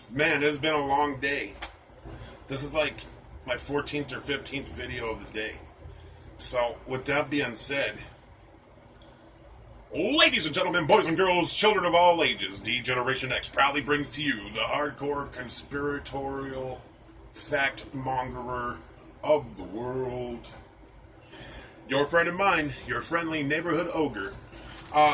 Man, it's been a long day. This is like my 14th or 15th video of the day. So, with that being said, ladies and gentlemen, boys and girls, children of all ages, D Generation X proudly brings to you the hardcore conspiratorial fact mongerer of the world. Your friend and mine, your friendly neighborhood ogre.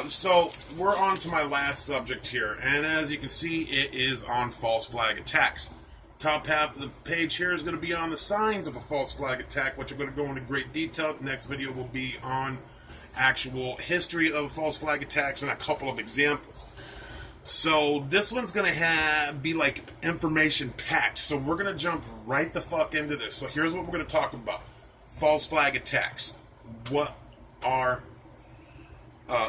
So we're on to my last subject here, and as you can see, it is on false flag attacks. Top half of the page here is going to be on the signs of a false flag attack, which I'm going to go into great detail. The next video will be on actual history of false flag attacks and a couple of examples. So this one's going to be like information packed, so we're going to jump right the fuck into this. So here's what we're going to talk about. False flag attacks. What are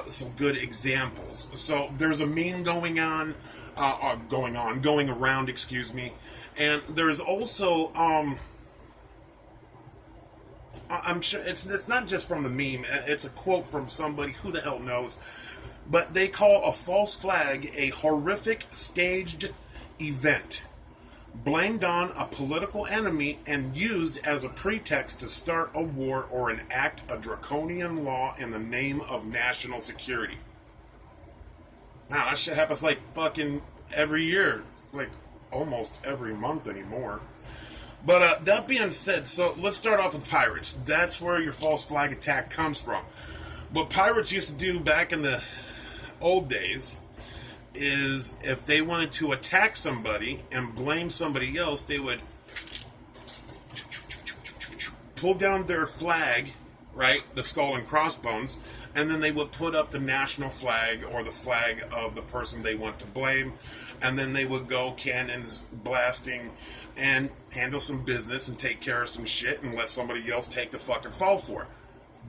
some good examples? So there's a meme going around, excuse me, and there's also I'm sure it's not just from the meme. It's a quote from somebody, who the hell knows, but they call a false flag a horrific staged event blamed on a political enemy and used as a pretext to start a war or enact a draconian law in the name of national security. Now, that shit happens like fucking every year, like almost every month anymore. But that being said, so let's start off with pirates. That's where your false flag attack comes from. What pirates used to do back in the old days is, if they wanted to attack somebody and blame somebody else, they would pull down their flag, right, the skull and crossbones, and then they would put up the national flag or the flag of the person they want to blame, and then they would go cannons blasting and handle some business and take care of some shit and let somebody else take the fucking fall for it.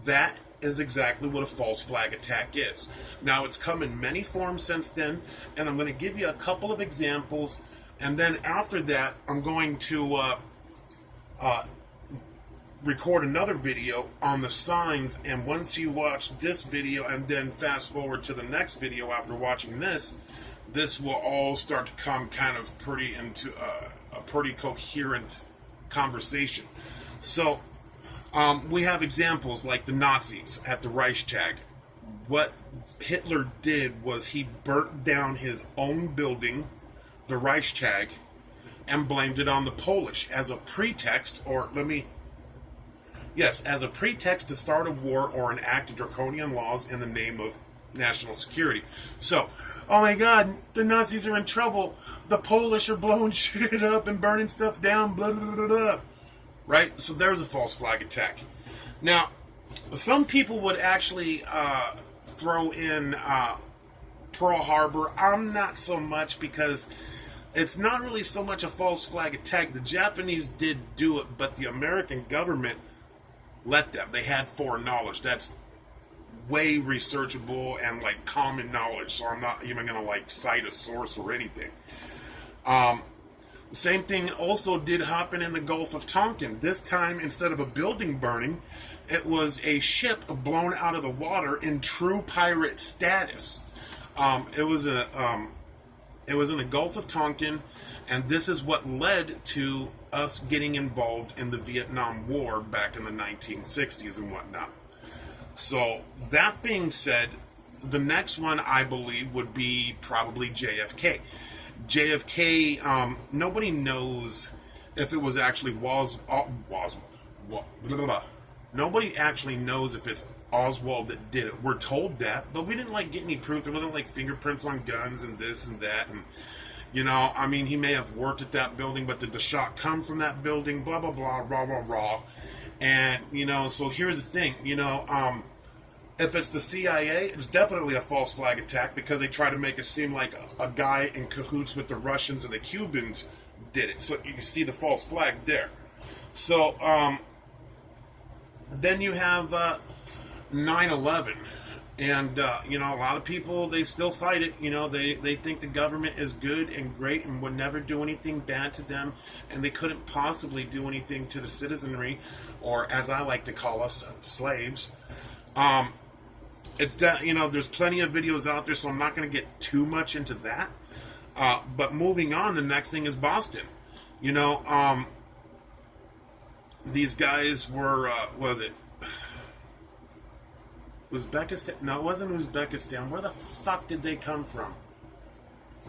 That is exactly what a false flag attack is. Now, it's come in many forms since then, and I'm going to give you a couple of examples, and then after that, I'm going to record another video on the signs, and once you watch this video and then fast forward to the next video after watching this will all start to come kind of pretty into a pretty coherent conversation. So, we have examples like the Nazis at the Reichstag. What Hitler did was he burnt down his own building, the Reichstag, and blamed it on the Polish as a pretext, as a pretext to start a war or enact draconian laws in the name of national security. So, oh my God, the Nazis are in trouble. The Polish are blowing shit up and burning stuff down, blah, blah, blah, blah. Right? So there's a false flag attack. Now, some people would actually throw in Pearl Harbor. I'm not so much, because it's not really so much a false flag attack. The Japanese did do it, but the American government let them. They had foreknowledge. That's way researchable and like common knowledge, so I'm not even going to like cite a source or anything. Same thing also did happen in the Gulf of Tonkin. This time, instead of a building burning, it was a ship blown out of the water in true pirate status. It was in the Gulf of Tonkin, and this is what led to us getting involved in the Vietnam War back in the 1960s and whatnot. So, that being said, the next one I believe would be probably JFK. JFK, nobody knows if it was actually nobody actually knows if it's Oswald that did it. We're told that, but we didn't get any proof. There wasn't fingerprints on guns and this and that, and he may have worked at that building, but did the shot come from that building? Blah blah blah, rah rah rah. And so here's the thing, if it's the CIA, it's definitely a false flag attack, because they try to make it seem like a guy in cahoots with the Russians and the Cubans did it. So you can see the false flag there. So, then you have 9/11. And, a lot of people, they still fight it. They think the government is good and great and would never do anything bad to them. And they couldn't possibly do anything to the citizenry, or as I like to call us, slaves. It's that, there's plenty of videos out there, so I'm not going to get too much into that. But moving on, the next thing is Boston. You know, these guys were, was it Uzbekistan? No, it wasn't Uzbekistan. Where the fuck did they come from?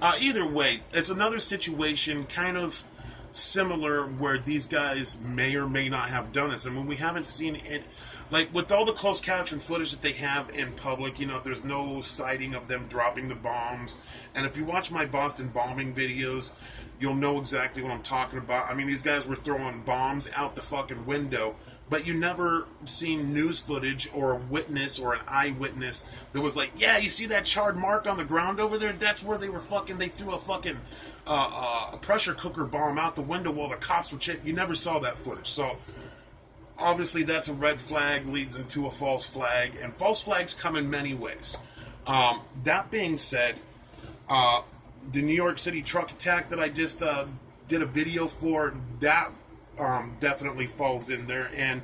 Either way, it's another situation kind of similar where these guys may or may not have done this. I mean, we haven't seen it. Like, with all the closed caption footage that they have in public, you know, there's no sighting of them dropping the bombs. And if you watch my Boston bombing videos, you'll know exactly what I'm talking about. I mean, these guys were throwing bombs out the fucking window, but you never seen news footage or a witness or an eyewitness that was like, yeah, you see that charred mark on the ground over there? That's where they were fucking, they threw a fucking a pressure cooker bomb out the window while the cops were checking. You never saw that footage. So, obviously, that's a red flag, leads into a false flag, and false flags come in many ways. That being said, the New York City truck attack that I just did a video for, that definitely falls in there. And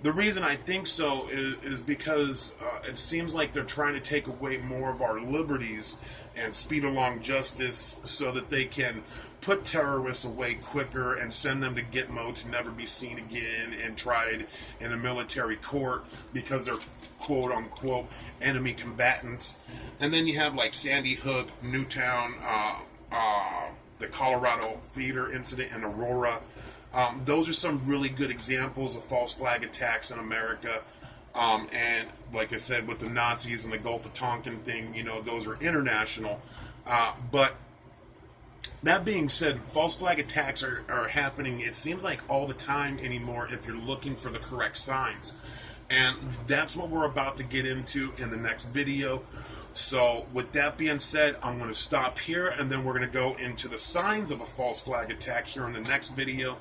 the reason I think so is because it seems like they're trying to take away more of our liberties and speed along justice so that they can put terrorists away quicker and send them to Gitmo to never be seen again and tried in a military court because they're quote-unquote enemy combatants. And then you have like Sandy Hook, Newtown, the Colorado Theater incident in Aurora. Those are some really good examples of false flag attacks in America. And like I said, with the Nazis and the Gulf of Tonkin thing, you know, those are international. But that being said, false flag attacks are happening, it seems like all the time anymore if you're looking for the correct signs. And that's what we're about to get into in the next video. So with that being said, I'm going to stop here and then we're going to go into the signs of a false flag attack here in the next video.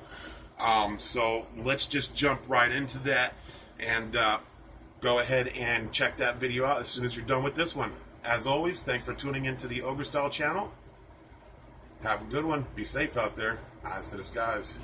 So let's just jump right into that and go ahead and check that video out as soon as you're done with this one. As always, thanks for tuning into the Ogarstyle channel. Have a good one. Be safe out there. Eyes to the skies.